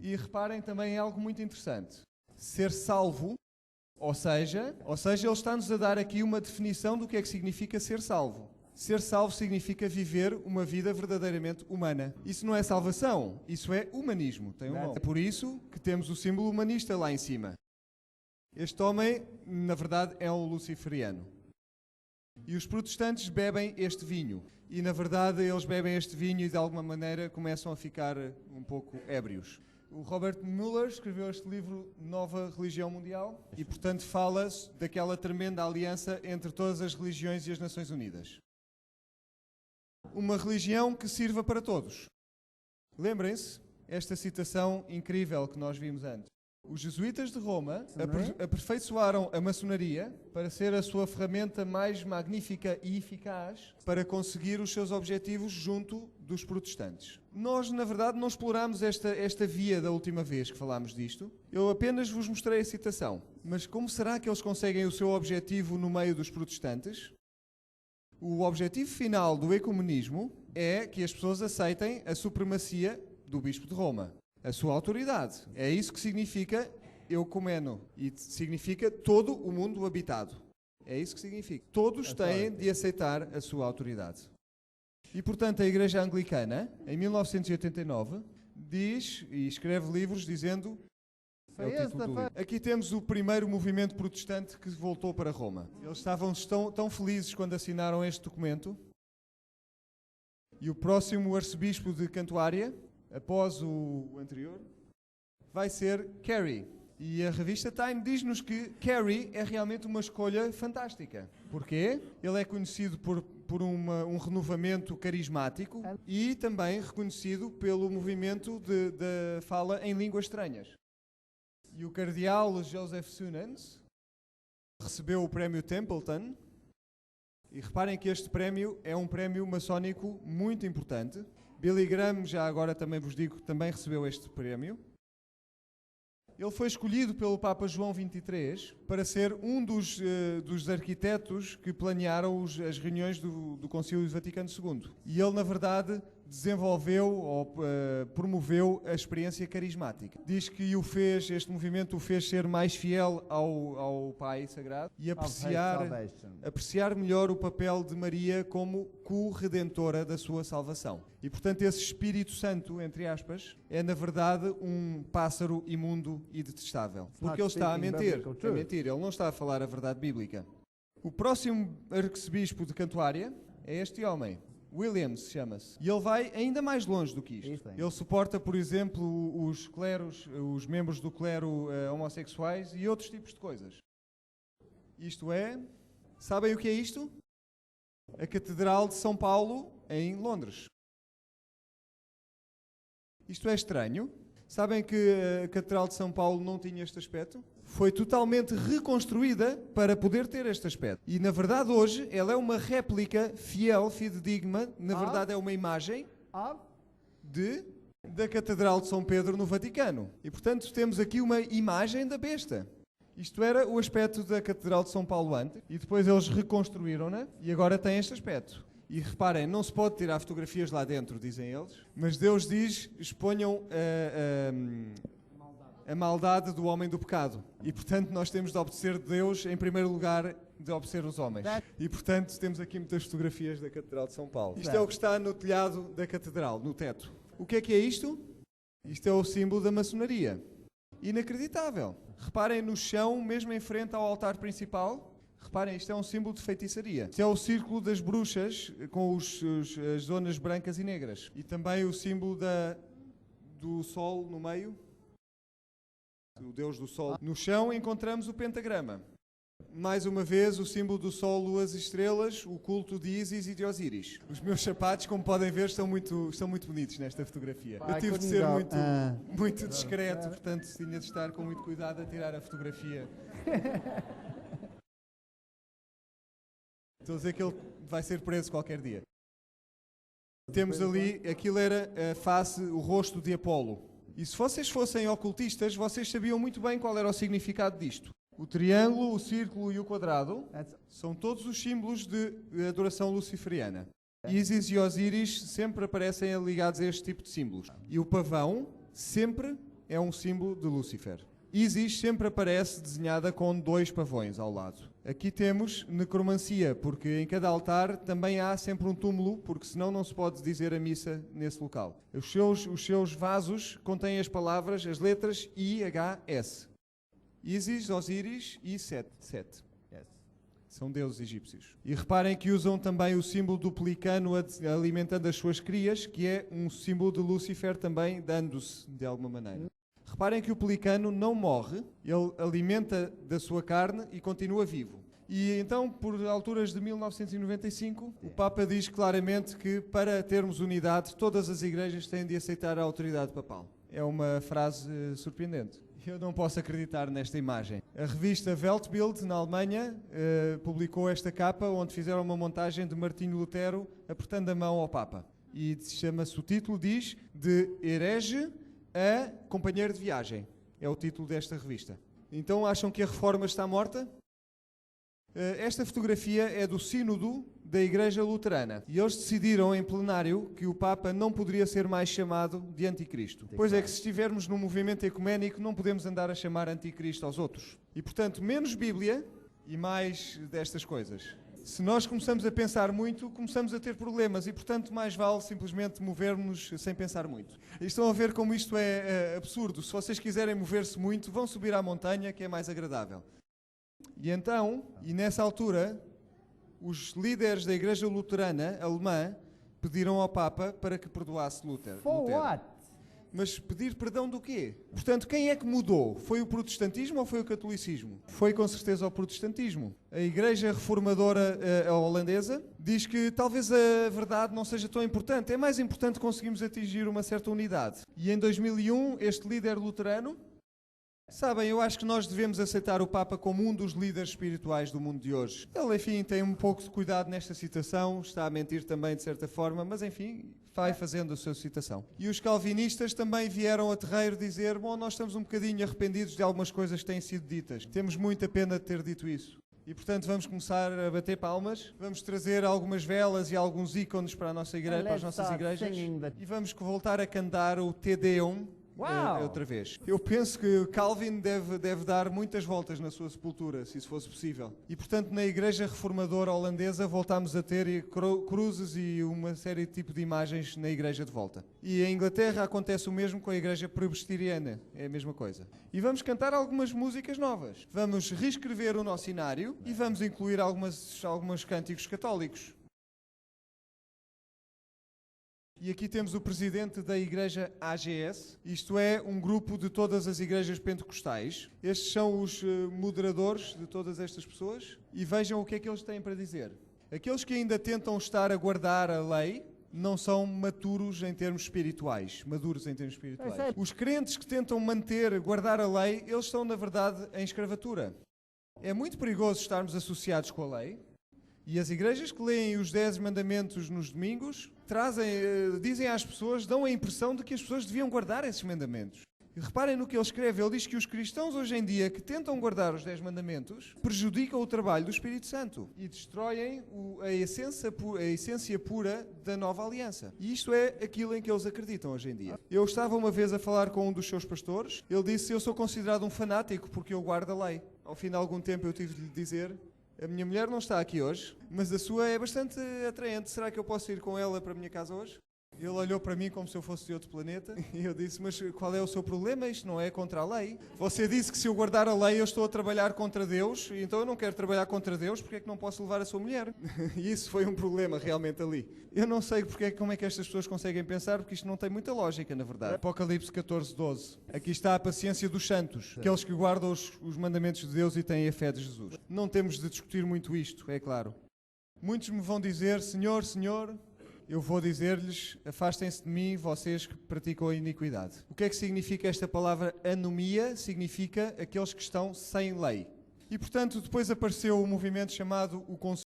E reparem também em algo muito interessante. Ser salvo, ou seja, ele está-nos a dar aqui uma definição do que é que significa ser salvo. Ser salvo significa viver uma vida verdadeiramente humana. Isso não é salvação, isso é humanismo. Tem um nome. É por isso que temos o símbolo humanista lá em cima. Este homem, na verdade, é um luciferiano. E os protestantes bebem este vinho. E, na verdade, eles bebem este vinho e, de alguma maneira, começam a ficar um pouco ébrios. O Robert Mueller escreveu este livro, Nova Religião Mundial, e, portanto, fala daquela tremenda aliança entre todas as religiões e as Nações Unidas. Uma religião que sirva para todos. Lembrem-se, esta citação incrível que nós vimos antes. Os jesuítas de Roma aperfeiçoaram a maçonaria para ser a sua ferramenta mais magnífica e eficaz para conseguir os seus objetivos junto dos protestantes. Nós, na verdade, não explorámos esta via da última vez que falámos disto. Eu apenas vos mostrei a citação. Mas como será que eles conseguem o seu objetivo no meio dos protestantes? O objetivo final do ecumenismo é que as pessoas aceitem a supremacia do Bispo de Roma. A sua autoridade. É isso que significa ecumeno. E significa todo o mundo habitado. É isso que significa. Todos têm de aceitar a sua autoridade. E, portanto, a Igreja Anglicana, em 1989, diz e escreve livros dizendo... É o título do livro. Aqui temos o primeiro movimento protestante que voltou para Roma. Eles estavam tão felizes quando assinaram este documento. E o próximo arcebispo de Cantuária, após o anterior, vai ser Carey. E a revista Time diz-nos que Carey é realmente uma escolha fantástica. Porquê? Ele é conhecido por um renovamento carismático e também reconhecido pelo movimento de fala em línguas estranhas. E o cardeal Joseph Sunens recebeu o prémio Templeton. E reparem que este prémio é um prémio maçónico muito importante. Billy Graham, já agora também vos digo, também recebeu este prémio. Ele foi escolhido pelo Papa João XXIII para ser um dos arquitetos que planearam as reuniões do Concílio Vaticano II. E ele, na verdade, desenvolveu ou promoveu a experiência carismática. Diz que este movimento o fez ser mais fiel ao Pai Sagrado e apreciar melhor o papel de Maria como co-redentora da sua salvação. E, portanto, esse Espírito Santo, entre aspas, é, na verdade, um pássaro imundo e detestável. Porque ele está a mentir. Ele não está a falar a verdade bíblica. O próximo arcebispo de Cantuária é este homem. Williams chama-se. E ele vai ainda mais longe do que isto. Ele suporta, por exemplo, os membros do clero homossexuais e outros tipos de coisas. Isto é... Sabem o que é isto? A Catedral de São Paulo, em Londres. Isto é estranho. Sabem que a Catedral de São Paulo não tinha este aspecto? Foi totalmente reconstruída para poder ter este aspecto. E, na verdade, hoje, ela é uma réplica fiel, fidedigna, na verdade é uma imagem da Catedral de São Pedro no Vaticano. E, portanto, temos aqui uma imagem da besta. Isto era o aspecto da Catedral de São Paulo antes, e depois eles reconstruíram-na, e agora tem este aspecto. E reparem, não se pode tirar fotografias lá dentro, dizem eles, mas Deus diz, exponham a maldade do homem do pecado. E, portanto, nós temos de obedecer Deus, em primeiro lugar, de obedecer os homens. E, portanto, temos aqui muitas fotografias da Catedral de São Paulo. Isto é o que está no telhado da Catedral, no teto. O que é isto? Isto é o símbolo da maçonaria. Inacreditável. Reparem no chão, mesmo em frente ao altar principal. Reparem, isto é um símbolo de feitiçaria. Isto é o círculo das bruxas, com as zonas brancas e negras. E também o símbolo do sol no meio. O Deus do Sol. No chão encontramos o pentagrama. Mais uma vez, o símbolo do Sol, luas e estrelas, o culto de Ísis e de Osíris. Os meus sapatos, como podem ver, estão muito bonitos nesta fotografia. Eu tive de ser muito discreto, portanto, tinha de estar com muito cuidado a tirar a fotografia. Estou a dizer que ele vai ser preso qualquer dia. Temos ali, aquilo era a face, o rosto de Apolo. E se vocês fossem ocultistas, vocês sabiam muito bem qual era o significado disto. O triângulo, o círculo e o quadrado são todos os símbolos de adoração luciferiana. Ísis e Osíris sempre aparecem ligados a este tipo de símbolos. E o pavão sempre é um símbolo de Lúcifer. Ísis sempre aparece desenhada com 2 pavões ao lado. Aqui temos necromancia, porque em cada altar também há sempre um túmulo, porque senão não se pode dizer a missa nesse local. Os seus vasos contêm as palavras, as letras I-H-S. Ísis, Osíris e Set. São deuses egípcios. E reparem que usam também o símbolo do pelicano alimentando as suas crias, que é um símbolo de Lúcifer também dando-se de alguma maneira. Reparem que o pelicano não morre, ele alimenta da sua carne e continua vivo. E então, por alturas de 1995, o Papa diz claramente que para termos unidade, todas as igrejas têm de aceitar a autoridade papal. É uma frase surpreendente. Eu não posso acreditar nesta imagem. A revista Weltbild, na Alemanha, publicou esta capa onde fizeram uma montagem de Martinho Lutero apertando a mão ao Papa. E chama-se, o título diz, de herege a companheiro de viagem. É o título desta revista. Então acham que a reforma está morta? Esta fotografia é do sínodo da Igreja Luterana. E eles decidiram em plenário que o Papa não poderia ser mais chamado de Anticristo. Pois é que se estivermos num movimento ecuménico não podemos andar a chamar Anticristo aos outros. E portanto, menos Bíblia e mais destas coisas. Se nós começamos a pensar muito, começamos a ter problemas e, portanto, mais vale simplesmente movermos sem pensar muito. E estão a ver como isto é absurdo. Se vocês quiserem mover-se muito, vão subir à montanha, que é mais agradável. E então, e nessa altura, os líderes da Igreja Luterana alemã pediram ao Papa para que perdoasse Lutero. For what? Mas pedir perdão do quê? Portanto, quem é que mudou? Foi o protestantismo ou foi o catolicismo? Foi com certeza o protestantismo. A Igreja Reformadora holandesa diz que talvez a verdade não seja tão importante. É mais importante conseguirmos atingir uma certa unidade. E em 2001, este líder luterano, sabem, eu acho que nós devemos aceitar o Papa como um dos líderes espirituais do mundo de hoje. Ele, enfim, tem um pouco de cuidado nesta citação, está a mentir também de certa forma, mas enfim, vai fazendo a sua citação. E os calvinistas também vieram a terreiro dizer, bom, nós estamos um bocadinho arrependidos de algumas coisas que têm sido ditas. Temos muita pena de ter dito isso. E, portanto, vamos começar a bater palmas, vamos trazer algumas velas e alguns ícones para a nossa igreja, para as nossas igrejas, e vamos voltar a cantar o Te Deum, outra vez. Eu penso que Calvin deve dar muitas voltas na sua sepultura, se isso fosse possível. E, portanto, na Igreja Reformadora Holandesa voltámos a ter cruzes e uma série de tipo de imagens na igreja de volta. E em Inglaterra acontece o mesmo com a Igreja Presbiteriana, é a mesma coisa. E vamos cantar algumas músicas novas. Vamos reescrever o nosso inário e vamos incluir alguns cânticos católicos. E aqui temos o presidente da Igreja AGS, isto é, um grupo de todas as igrejas pentecostais. Estes são os moderadores de todas estas pessoas. E vejam o que é que eles têm para dizer. Aqueles que ainda tentam estar a guardar a lei não são maduros em termos espirituais. Os crentes que tentam guardar a lei, eles estão, na verdade, em escravatura. É muito perigoso estarmos associados com a lei. E as igrejas que leem os 10 mandamentos nos domingos dizem às pessoas, dão a impressão de que as pessoas deviam guardar esses mandamentos. E reparem no que ele escreve. Ele diz que os cristãos hoje em dia que tentam guardar os 10 mandamentos prejudicam o trabalho do Espírito Santo e destroem a essência pura da nova aliança. E isto é aquilo em que eles acreditam hoje em dia. Eu estava uma vez a falar com um dos seus pastores. Ele disse, eu sou considerado um fanático porque eu guardo a lei. Ao fim de algum tempo eu tive de lhe dizer, a minha mulher não está aqui hoje, mas a sua é bastante atraente. Será que eu posso ir com ela para a minha casa hoje? Ele olhou para mim como se eu fosse de outro planeta e eu disse, mas qual é o seu problema? Isto não é contra a lei. Você disse que se eu guardar a lei eu estou a trabalhar contra Deus, então eu não quero trabalhar contra Deus, porque é que não posso levar a sua mulher? E isso foi um problema realmente ali. Eu não sei como é que estas pessoas conseguem pensar, porque isto não tem muita lógica, na verdade. Apocalipse 14:12. Aqui está a paciência dos santos, aqueles que guardam os mandamentos de Deus e têm a fé de Jesus. Não temos de discutir muito isto, é claro. Muitos me vão dizer, Senhor, Senhor... Eu vou dizer-lhes, afastem-se de mim, vocês que praticam a iniquidade. O que é que significa esta palavra anomia? Significa aqueles que estão sem lei. E, portanto, depois apareceu um movimento chamado o Conselho